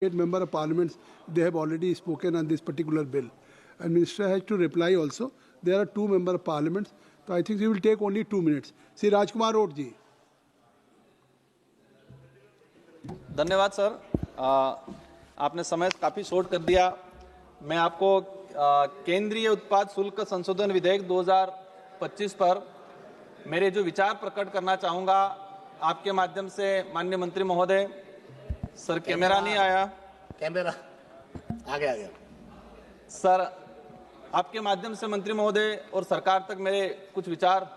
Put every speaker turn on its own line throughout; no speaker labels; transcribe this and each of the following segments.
8 member of parliaments, they have already spoken on this particular bill. And minister has to reply also. There are 2 member of parliaments. So I think we will take only 2 minutes. Sri Rajkumar Road ji.
धन्यवाद sir, आपने समय काफ़ी short कर दिया। मैं आपको केंद्रीय उत्पाद शुल्क संशोधन विधेयक 2025 पर मेरे जो विचार प्रकट करना चाहूँगा आपके माध्यम से। माननीय मंत्री महोदय, सर कैमरा नहीं आया,
कैमरा आ गया
सर, आपके माध्यम से मंत्री महोदय और सरकार तक मेरे कुछ विचार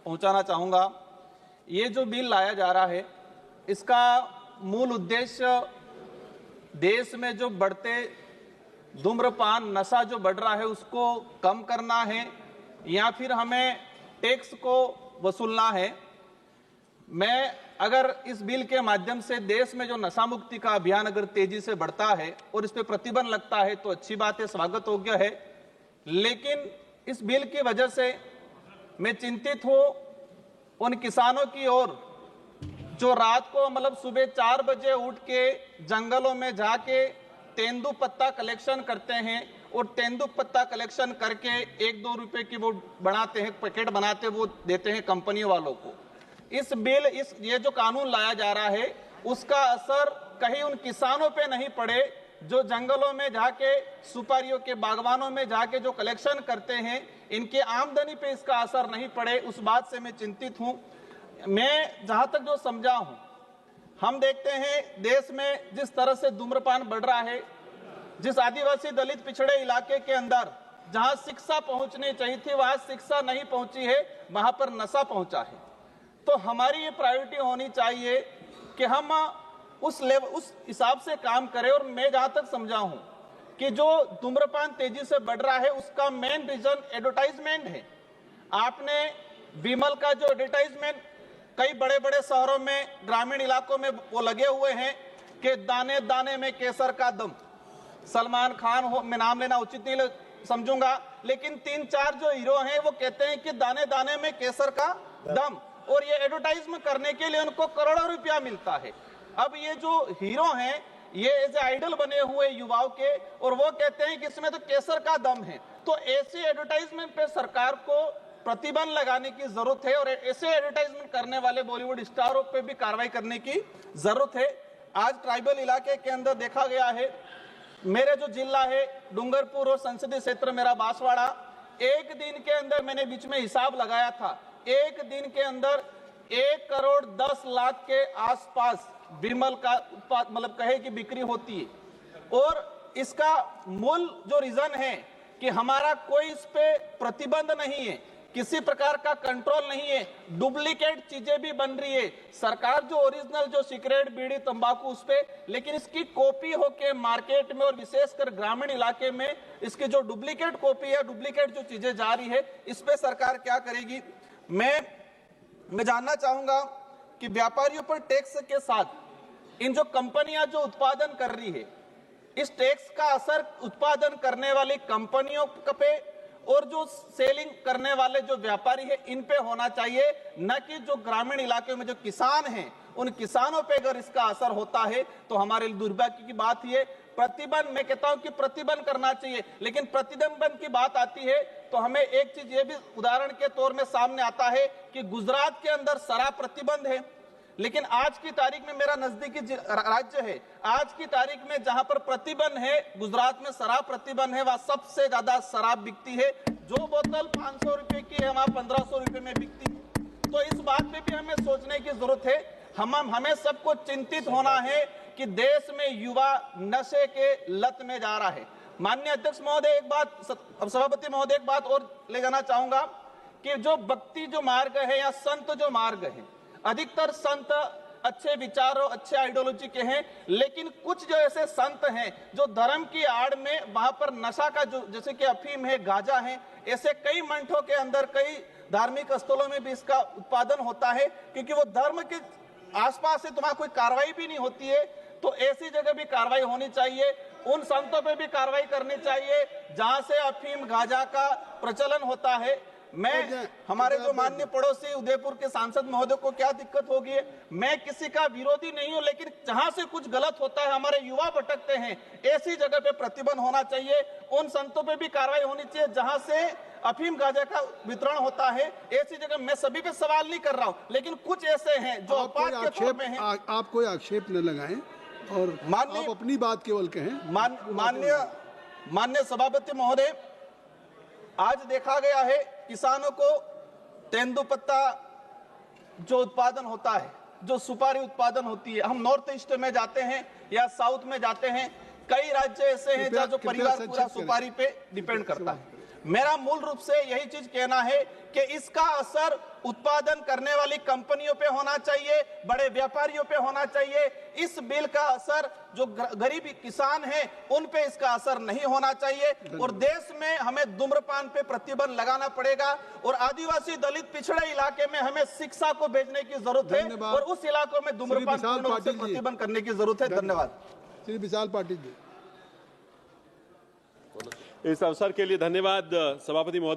पहुंचाना चाहूँगा। ये जो बिल लाया जा रहा है, इसका मूल उद्देश्य देश में जो बढ़ते धूम्रपान नशा जो बढ़ रहा है उसको कम करना है या फिर हमें टैक्स को वसूलना है। मैं अगर इस बिल के माध्यम से देश में जो नशा मुक्ति का अभियान अगर तेजी से बढ़ता है और इस पे प्रतिबंध लगता है तो अच्छी बात है, स्वागत योग्य है। लेकिन इस बिल की वजह से मैं चिंतित हूं उन किसानों की ओर जो रात को मतलब सुबह 4 बजे उठ के जंगलों में जाके तेंदू पत्ता कलेक्शन करते हैं और तेंदू पत्ता कलेक्शन करके 1-2 रुपए की वो बनाते हैं, पैकेट बनाते, वो देते हैं कंपनी वालों को। ये जो कानून लाया जा रहा है उसका असर कहीं उन किसानों पे नहीं पड़े जो जंगलों में जाके सुपारियों के बागवानों में जाके जो कलेक्शन करते हैं, इनके आमदनी पे इसका असर नहीं पड़े, उस बात से मैं चिंतित हूं। मैं जहां तक जो समझा हूं, हम देखते हैं देश में जिस तरह से धूम्रपान बढ़ रहा है, जिस आदिवासी दलित पिछड़े इलाके के अंदर जहां शिक्षा पहुंचनी चाहिए थी वहां शिक्षा नहीं पहुंची है, वहां पर नशा पहुंचा है। तो हमारी ये प्रायोरिटी होनी चाहिए कि हम उस हिसाब से काम करें। और मैं जहां तक समझा हूं कि जो धूम्रपान तेजी से बढ़ रहा है उसका मेन रीजन एडवर्टाइजमेंट है। आपने विमल का जो एडवर्टाइजमेंट कई बड़े बड़े शहरों में, ग्रामीण इलाकों में वो लगे हुए हैं कि दाने दाने में केसर का दम। सलमान खान हो, मैं नाम लेना उचित नहीं समझूंगा, लेकिन 3-4 जो हीरो हैं वो कहते हैं कि दाने दाने में केसर का दम, और ये एडवर्टाइजमेंट करने के लिए उनको करोड़ों रुपया मिलता है। अब ये जो हीरो हैं ये एज आइडल बने हुए युवाओं के, और वो कहते हैं कि इसमें तो केसर का दम है। तो ऐसे एडवर्टाइजमेंट पे सरकार को प्रतिबंध लगाने की जरूरत है और ऐसे एडवर्टाइजमेंट करने वाले बॉलीवुड स्टारों पे भी कार्रवाई करने की जरूरत है। आज ट्राइबल इलाके के अंदर देखा गया है, मेरे जो जिला है डूंगरपुर और संसदीय क्षेत्र मेरा बांसवाड़ा, एक दिन के अंदर मैंने बीच में हिसाब लगाया था, एक दिन के अंदर 1 करोड़ 10 लाख के आसपास विमल का उत्पाद मतलब कहे कि बिक्री होती है। और इसका मूल जो रीजन है कि हमारा कोई इस पे प्रतिबंध नहीं है, किसी प्रकार का कंट्रोल नहीं है, डुप्लीकेट चीजें भी बन रही है। सरकार जो ओरिजिनल जो सिगरेट, बीड़ी, तंबाकू उस पे, लेकिन इसकी कॉपी होके मार्केट में और विशेषकर ग्रामीण इलाके में इसकी जो डुप्लीकेट कॉपी है, डुप्लीकेट जो चीजें जा रही है, इस पे सरकार क्या करेगी। मैं जानना चाहूंगा कि व्यापारियों पर टैक्स के साथ इन जो कंपनियां जो उत्पादन कर रही है, इस टैक्स का असर उत्पादन करने वाली कंपनियों पे और जो सेलिंग करने वाले जो व्यापारी है इन पे होना चाहिए, न कि जो ग्रामीण इलाके में जो किसान हैं उन किसानों पे अगर इसका असर होता है तो हमारे लिए दुर्भाग्य की बात है। प्रतिबंध, मैं कहता हूं कि प्रतिबंध करना चाहिए, लेकिन प्रतिबंध की बात आती है तो हमें एक चीज ये भी उदाहरण के तौर में सामने आता है कि गुजरात के अंदर शराब प्रतिबंध है, लेकिन आज की तारीख में मेरा नजदीकी राज्य है, आज की तारीख में जहां पर प्रतिबंध है, गुजरात में शराब प्रतिबंध है, वहां सबसे ज्यादा शराब बिकती है। जो बोतल 500 रुपए की है वहां 1500 रुपए में बिकती है। तो इस बात पे भी हमें सोचने की जरूरत है। हमें सबको चिंतित होना है कि देश में युवा नशे के लत में जा रहा है। माननीय अध्यक्ष महोदय, एक बात, सभापति महोदय, एक बात और ले जाना चाहूंगा कि जो भक्ति जो मार्ग है या संत जो मार्ग है, अधिकतर संत अच्छे विचारों, अच्छे आइडियोलॉजी के हैं, लेकिन कुछ जो ऐसे संत हैं जो धर्म की आड़ में वहां पर नशा का जो, जैसे कि अफीम है, गांजा है, ऐसे कई मंठों के अंदर, कई धार्मिक स्थलों में भी इसका उत्पादन होता है, क्योंकि वो धर्म के आसपास से तुम्हारा कोई कार्रवाई भी नहीं होती है। तो ऐसी जगह भी कार्रवाई होनी चाहिए, उन संतों पे भी कार्रवाई करनी चाहिए जहां से अफीम, गांजा का प्रचलन होता है। मैं हमारे जो माननीय पड़ोसी उदयपुर के सांसद महोदय को क्या दिक्कत होगी है, मैं किसी का विरोधी नहीं हूं, लेकिन जहां से कुछ गलत होता है, हमारे युवा भटकते हैं, ऐसी जगह पे प्रतिबंध होना चाहिए। उन संतों पे भी कार्रवाई होनी चाहिए जहां से अफीम गांजा का वितरण होता है। ऐसी जगह मैं सभी पे सवाल नहीं कर रहा हूं, लेकिन कुछ ऐसे हैं जो अपवाद के तौर पे हैं।
आप कोई आक्षेप न लगाएं और
माननीय-
आप अपनी बात केवल कहें।
माननीय सभापति महोदय, आज देखा गया है किसानों को तेंदुपत्ता जो उत्पादन होता है, जो सुपारी उत्पादन होती है, हम नॉर्थ ईस्ट में जाते हैं या साउथ में जाते हैं, कई राज्य ऐसे हैं जहाँ जो परिवार पूरा सुपारी पे डिपेंड करता है। मेरा मूल रूप से यही चीज कहना है कि इसका असर उत्पादन करने वाली कंपनियों पे होना चाहिए, बड़े व्यापारियों पे होना चाहिए। इस बिल का असर जो गरीब किसान हैं उन पे इसका असर नहीं होना चाहिए। और देश में हमें धूम्रपान पे प्रतिबंध लगाना पड़ेगा और आदिवासी दलित पिछड़े इलाके में हमें शिक्षा को भेजने की जरूरत है और उस इलाकों में धूम्रपान पूर्ण रूप से प्रतिबंध करने की जरूरत है। धन्यवाद।
श्री विशाल पाटिल जी।
इस अवसर के लिए धन्यवाद सभापति महोदय।